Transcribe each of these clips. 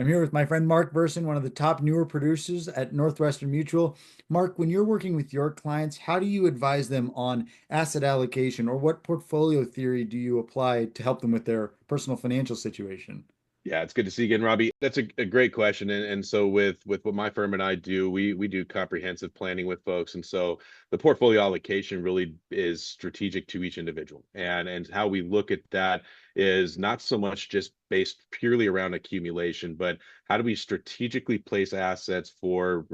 I'm here with my friend Mark Versen, one of the top newer producers at Northwestern Mutual. Mark, when you're working with your clients, how do you advise them on asset allocation, or what portfolio theory do you apply to help them with their personal financial situation? Yeah, it's good to see you again, Robbie. That's a great question. And so with what my firm and I do, we do comprehensive planning with folks. And so the portfolio allocation really is strategic to each individual. And how we look at that is not so much just based purely around accumulation, but how do we strategically place assets for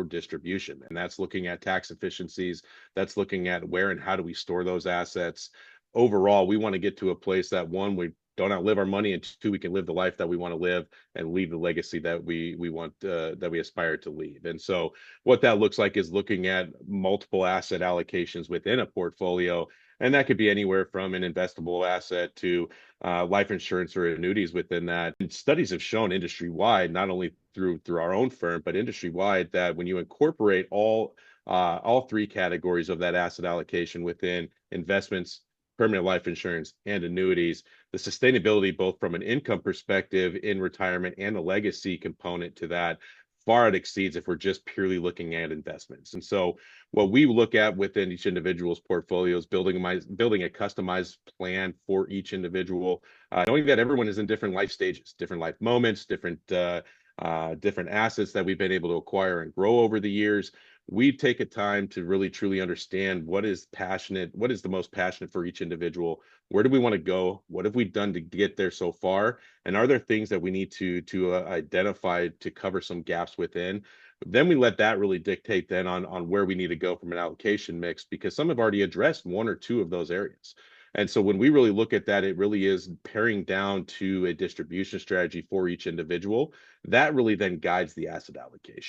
distribution? And that's looking at tax efficiencies, that's looking at where and how do we store those assets. Overall, we want to get to a place that one, we don't outlive our money, and two, we can live the life that we want to live and leave the legacy that we want that we aspire to leave. And so what that looks like is looking at multiple asset allocations within a portfolio, and that could be anywhere from an investable asset to life insurance or annuities within that. And studies have shown industry wide, not only through our own firm, but industry wide, that when you incorporate all three categories of that asset allocation within investments, permanent life insurance, and annuities, the sustainability, both from an income perspective in retirement and a legacy component to that, far exceeds if we're just purely looking at investments. And so what we look at within each individual's portfolio is building a customized plan for each individual, knowing that everyone is in different life stages, different life moments, different assets that we've been able to acquire and grow over the years. We take a time to really truly understand what is the most passionate for each individual. Where do we want to go? What have we done to get there so far? And are there things that we need to identify to cover some gaps within? Then we let that really dictate then on where we need to go from an allocation mix, because some have already addressed one or two of those areas. And so when we really look at that, it really is paring down to a distribution strategy for each individual. That really then guides the asset allocation.